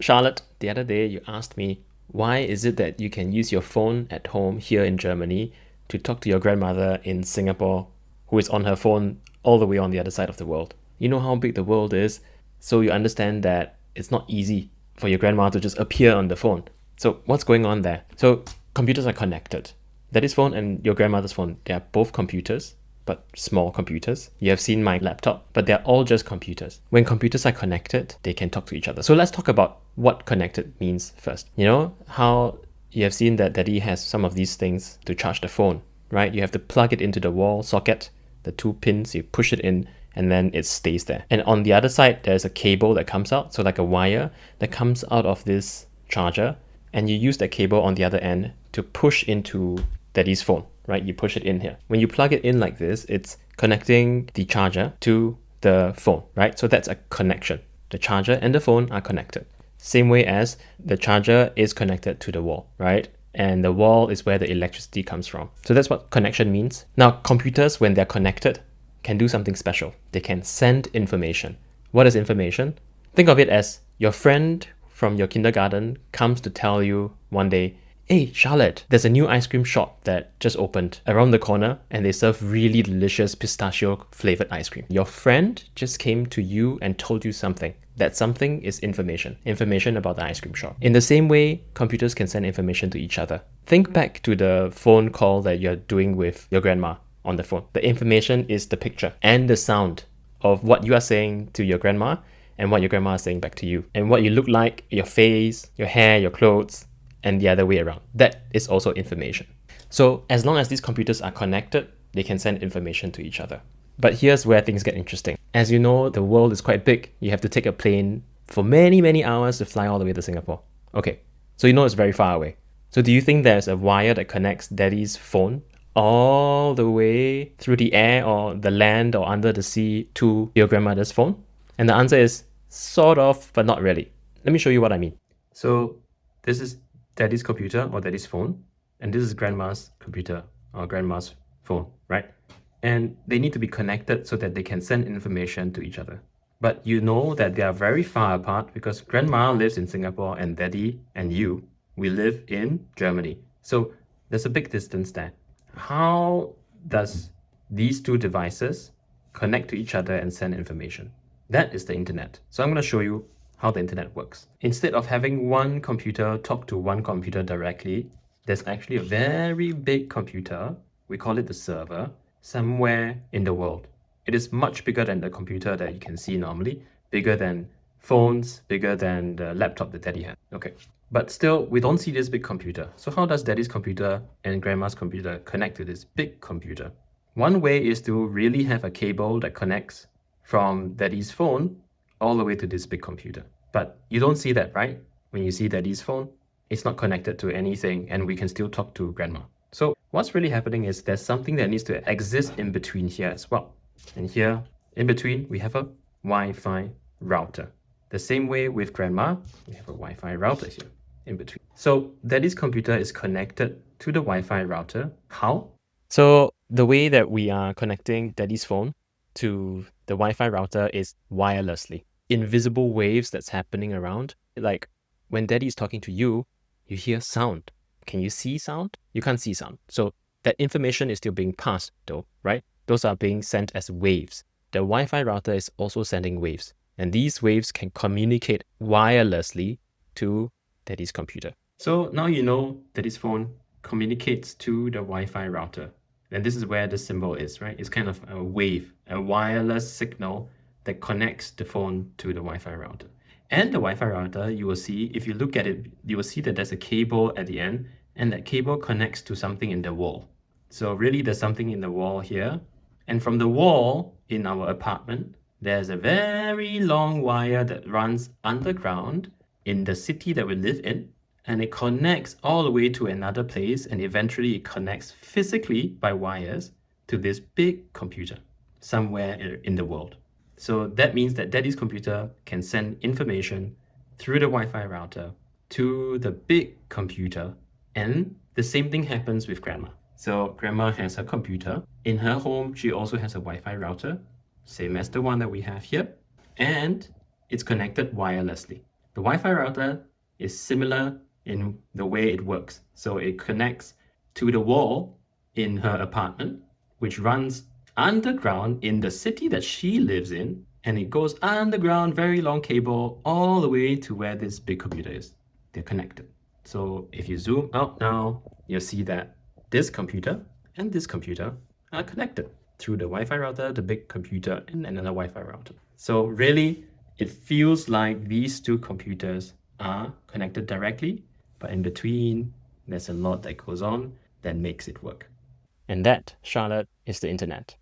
Charlotte, the other day you asked me, why is it that you can use your phone at home here in Germany to talk to your grandmother in Singapore, who is on her phone all the way on the other side of the world? You know how big the world is, so you understand that it's not easy for your grandma to just appear on the phone. So what's going on there? So computers are connected. Daddy's phone and your grandmother's phone, they are both computers, but small computers. You have seen my laptop, but they're all just computers. When computers are connected, they can talk to each other. So let's talk about what connected means first. You know how you have seen that Daddy has some of these things to charge the phone, right? You have to plug it into the wall socket, the two pins, you push it in, and then it stays there. And on the other side, there's a cable that comes out, so like a wire that comes out of this charger, and you use that cable on the other end to push into Daddy's phone, right? You push it in here. When you plug it in like this, it's connecting the charger to the phone, right? So that's a connection. The charger and the phone are connected. Same way as the charger is connected to the wall, right? And the wall is where the electricity comes from. So that's what connection means. Now, computers, when they're connected, can do something special. They can send information. What is information? Think of it as your friend from your kindergarten comes to tell you one day, hey, Charlotte, there's a new ice cream shop that just opened around the corner and they serve really delicious pistachio flavored ice cream. Your friend just came to you and told you something. That something is information about the ice cream shop. In the same way, computers can send information to each other. Think back to the phone call that you're doing with your grandma on the phone. The information is the picture and the sound of what you are saying to your grandma and what your grandma is saying back to you. And what you look like, your face, your hair, your clothes, and the other way around. That is also information. So as long as these computers are connected, they can send information to each other. But here's where things get interesting. As you know, the world is quite big. You have to take a plane for many, many hours to fly all the way to Singapore. Okay, so you know it's very far away. So do you think there's a wire that connects Daddy's phone all the way through the air or the land or under the sea to your grandmother's phone? And the answer is sort of, but not really. Let me show you what I mean. So this is Daddy's computer or Daddy's phone, and this is grandma's computer or grandma's phone, right? And they need to be connected so that they can send information to each other. But you know that they are very far apart because grandma lives in Singapore and Daddy and you, we live in Germany. So there's a big distance there. How does these two devices connect to each other and send information? That is the internet. So I'm going to show you how the internet works. Instead of having one computer talk to one computer directly, there's actually a very big computer, we call it the server, somewhere in the world. It is much bigger than the computer that you can see normally, bigger than phones, bigger than the laptop that Daddy had. Okay, but still, we don't see this big computer. So how does Daddy's computer and Grandma's computer connect to this big computer? One way is to really have a cable that connects from Daddy's phone all the way to this big computer. But you don't see that, right? When you see Daddy's phone, it's not connected to anything and we can still talk to Grandma. So what's really happening is there's something that needs to exist in between here as well. And here, in between, we have a Wi-Fi router. The same way with Grandma, we have a Wi-Fi router here in between. So Daddy's computer is connected to the Wi-Fi router. How? So the way that we are connecting Daddy's phone to the Wi-Fi router is wirelessly. Invisible waves that's happening around. Like when Daddy is talking to you, you hear sound. Can you see sound? You can't see sound. So that information is still being passed though, right? Those are being sent as waves. The Wi-Fi router is also sending waves. And these waves can communicate wirelessly to Daddy's computer. So now you know Daddy's phone communicates to the Wi-Fi router. And this is where the symbol is, right? It's kind of a wave, a wireless signal that connects the phone to the Wi-Fi router. And the Wi-Fi router, you will see, if you look at it, you will see that there's a cable at the end, and that cable connects to something in the wall. So really there's something in the wall here. And from the wall in our apartment, there's a very long wire that runs underground in the city that we live in. And it connects all the way to another place, and eventually it connects physically by wires to this big computer somewhere in the world. So that means that Daddy's computer can send information through the Wi-Fi router to the big computer, and the same thing happens with Grandma. So Grandma has a computer. In her home, she also has a Wi-Fi router, same as the one that we have here, and it's connected wirelessly. The Wi-Fi router is similar in the way it works. So it connects to the wall in her apartment, which runs underground in the city that she lives in, and it goes underground, very long cable, all the way to where this big computer is. They're connected. So if you zoom out now, you'll see that this computer and this computer are connected through the Wi-Fi router, the big computer, and another Wi-Fi router. So really, it feels like these two computers are connected directly, but in between, there's a lot that goes on that makes it work. And that, Charlotte, is the internet.